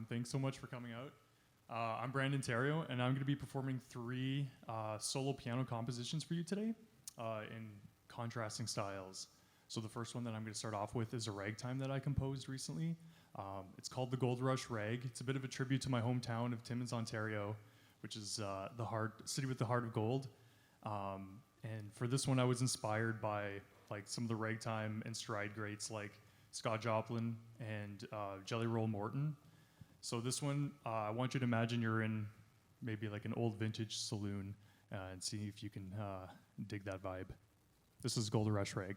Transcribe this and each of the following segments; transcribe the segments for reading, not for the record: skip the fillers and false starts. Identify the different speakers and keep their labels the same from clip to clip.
Speaker 1: everyone. Thanks so much for coming out. I'm Brandon Theriault, and I'm going to be performing 3 solo piano compositions for you today in contrasting styles. So the first one that I'm going to start off with is a ragtime that I composed recently. It's called the Goldrush Rag. It's a bit of a tribute to my hometown of Timmins, Ontario, which is the city with the heart of gold. And for this one, I was inspired by like some of the ragtime and stride greats like Scott Joplin and Jelly Roll Morton. So this one, I want you to imagine you're in maybe like an old vintage saloon and see if you can dig that vibe. This is Goldrush Rag.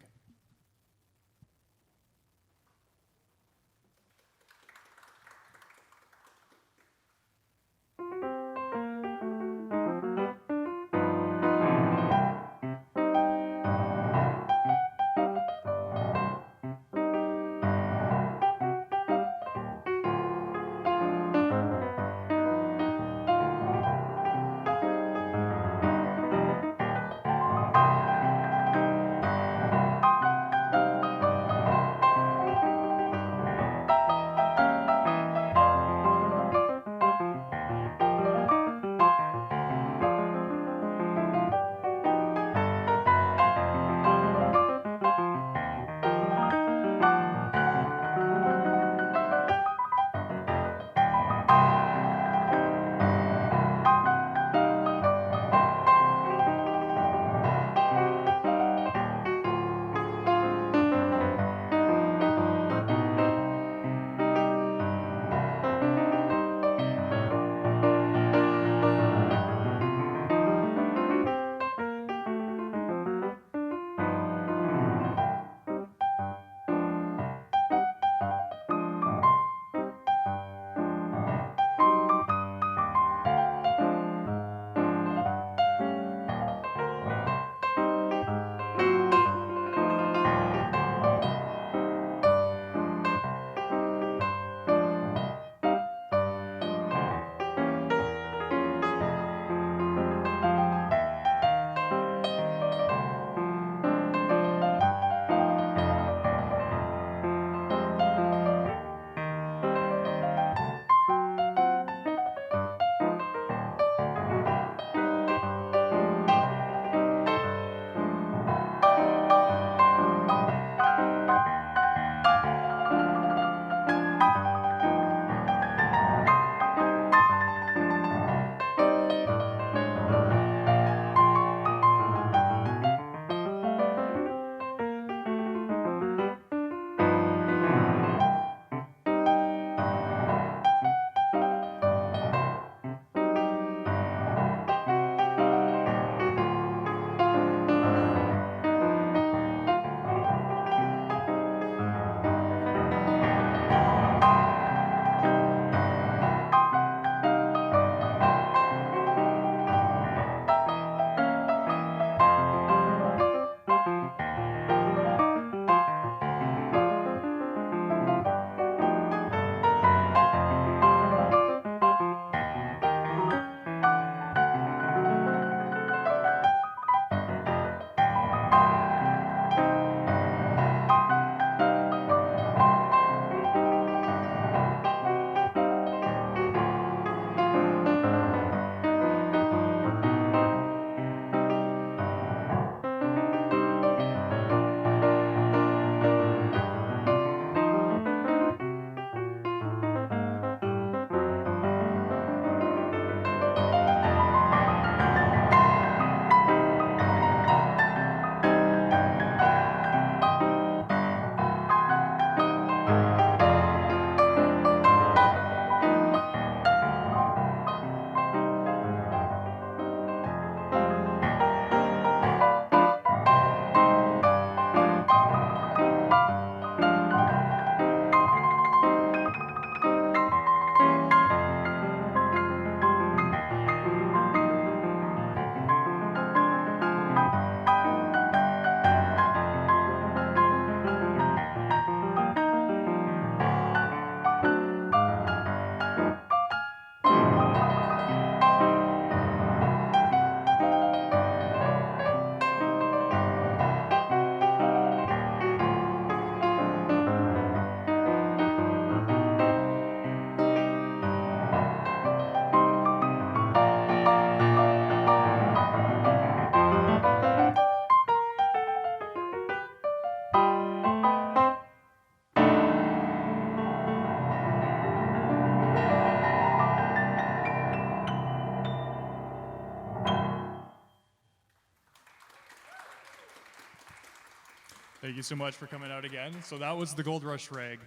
Speaker 1: Thank you so much for coming out again. So that was the Goldrush rag.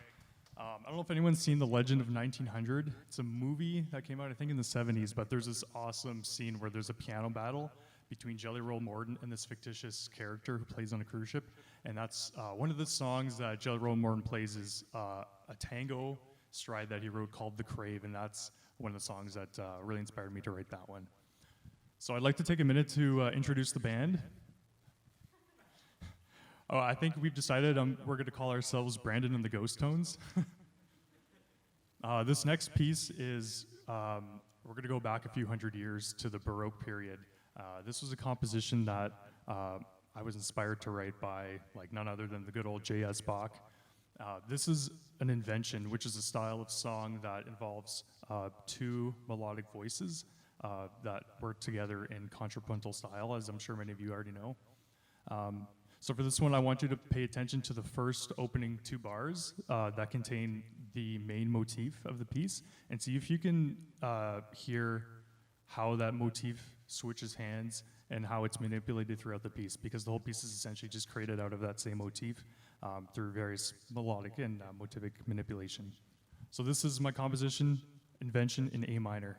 Speaker 1: I don't know if anyone's seen The Legend of 1900. It's a movie that came out, I think, in the 70s, but there's this awesome scene where there's a piano battle between Jelly Roll Morton and this fictitious character who plays on a cruise ship. And that's one of the songs that Jelly Roll Morton plays is a tango stride that he wrote called The Crave, and that's one of the songs that really inspired me to write that one. So I'd like to take a minute to introduce the band. Oh, I think we've decided we're going to call ourselves Brandon and the Ghost Tones. This next piece is, we're going to go back a few hundred years to the Baroque period. This was a composition that I was inspired to write by none other than the good old J.S. Bach. This is an invention, which is a style of song that involves two melodic voices that work together in contrapuntal style, as I'm sure many of you already know. So for this one, I want you to pay attention to the first opening two bars that contain the main motif of the piece, and see if you can hear how that motif switches hands and how it's manipulated throughout the piece, because the whole piece is essentially just created out of that same motif through various melodic and motivic manipulation. So this is my composition, Invention in A minor.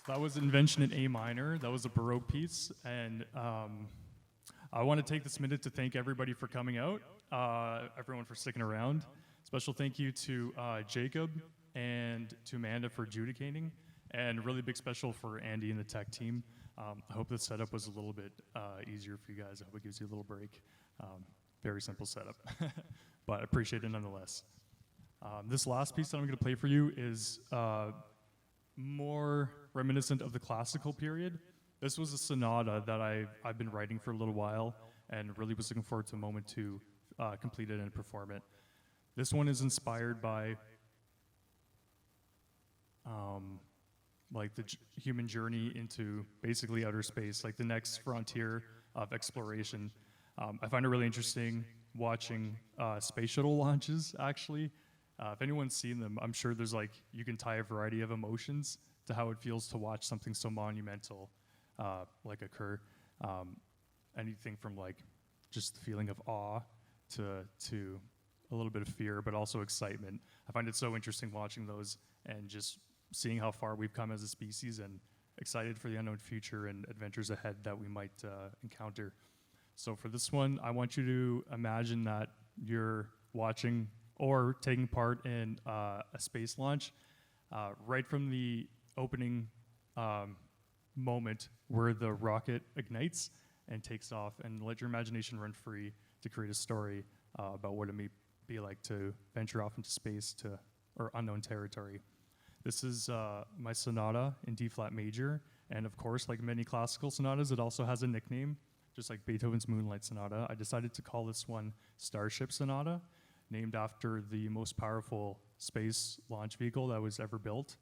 Speaker 1: That was Invention in A minor. That was a Baroque piece, and I want to take this minute to thank everybody for coming out, everyone for sticking around. Special thank you to Jacob and to Amanda for adjudicating, and really big special for Andy and the tech team. I hope the setup was a little bit easier for you guys. I hope it gives you a little break. Very simple setup, but I appreciate it nonetheless. This last piece that I'm going to play for you is more reminiscent of the classical period. This was a sonata that I've been writing for a little while and really was looking forward to a moment to complete it and perform it. This one is inspired by like the human journey into basically outer space, like the next frontier of exploration. I find it really interesting watching space shuttle launches, actually. If anyone's seen them, I'm sure there's like, you can tie a variety of emotions to how it feels to watch something so monumental like occur. Anything from like just the feeling of awe to a little bit of fear, but also excitement. I find it so interesting watching those and just seeing how far we've come as a species, and excited for the unknown future and adventures ahead that we might encounter. So for this one, I want you to imagine that you're watching or taking part in a space launch right from the opening moment where the rocket ignites and takes off, and let your imagination run free to create a story about what it may be like to venture off into space or unknown territory. This is my sonata in D flat major, and of course, like many classical sonatas, it also has a nickname, just like Beethoven's Moonlight Sonata. I decided to call this one Starship Sonata, named after the most powerful space launch vehicle that was ever built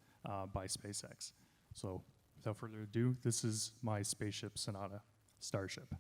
Speaker 1: by SpaceX. So without further ado, this is my spaceship sonata, Starship.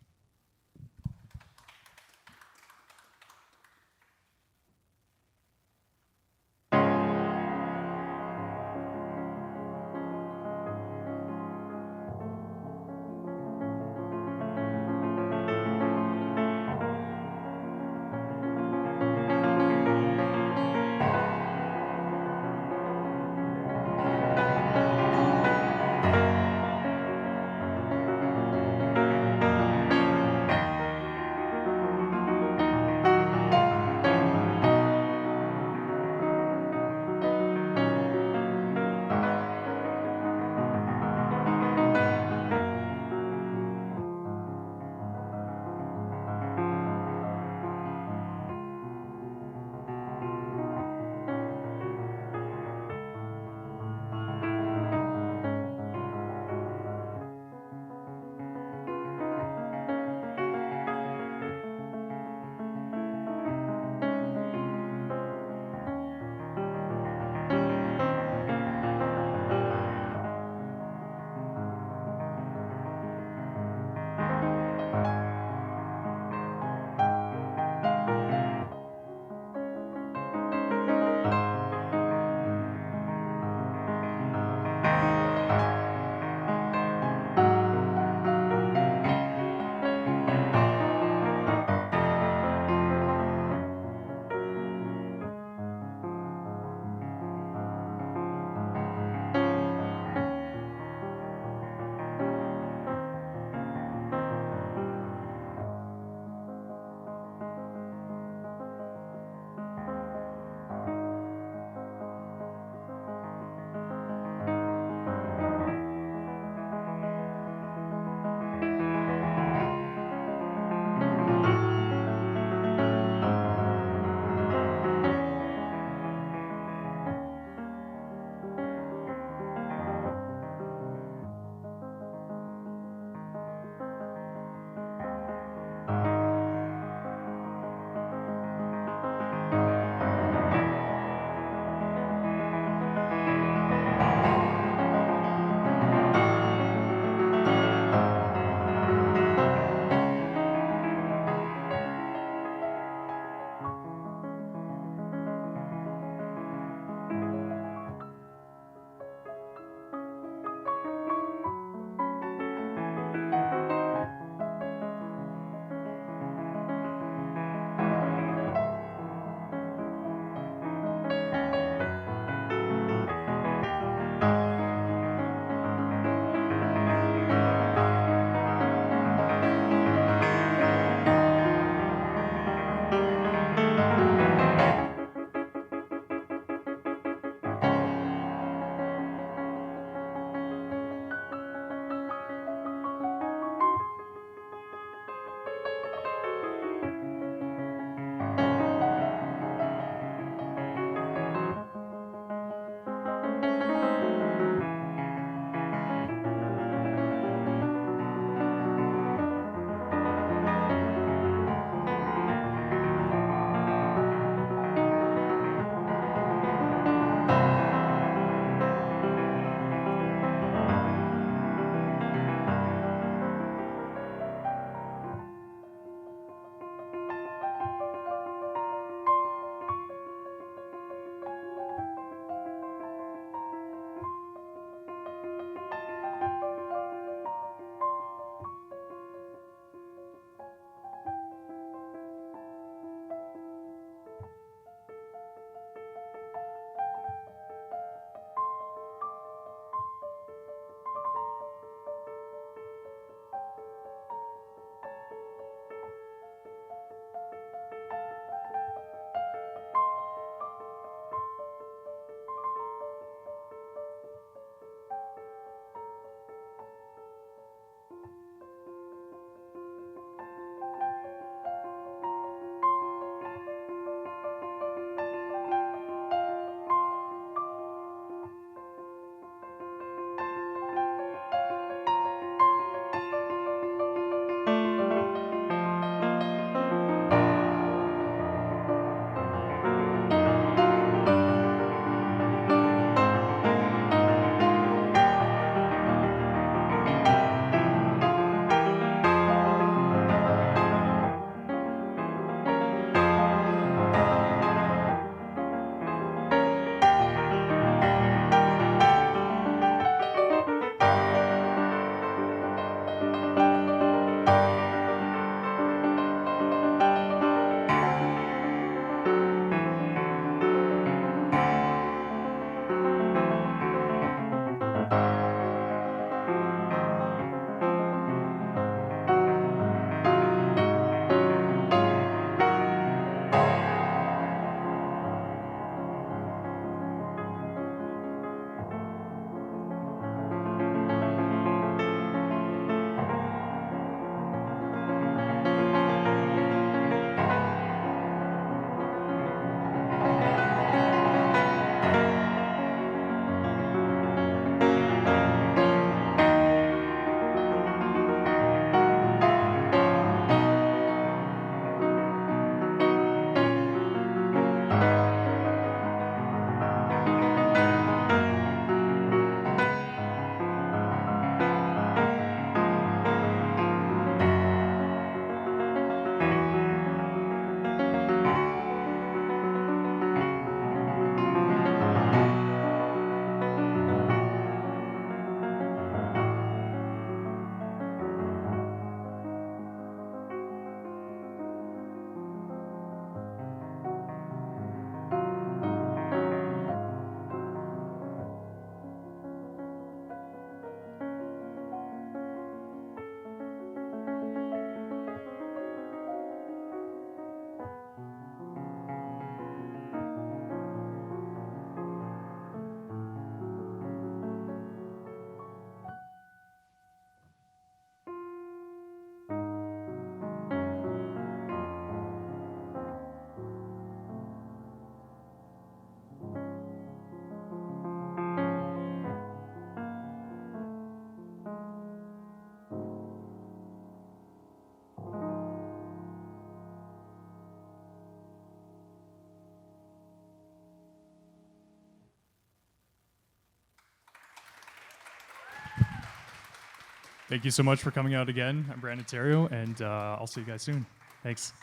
Speaker 1: Thank you so much for coming out again. I'm Brandon Theriault, and I'll see you guys soon. Thanks.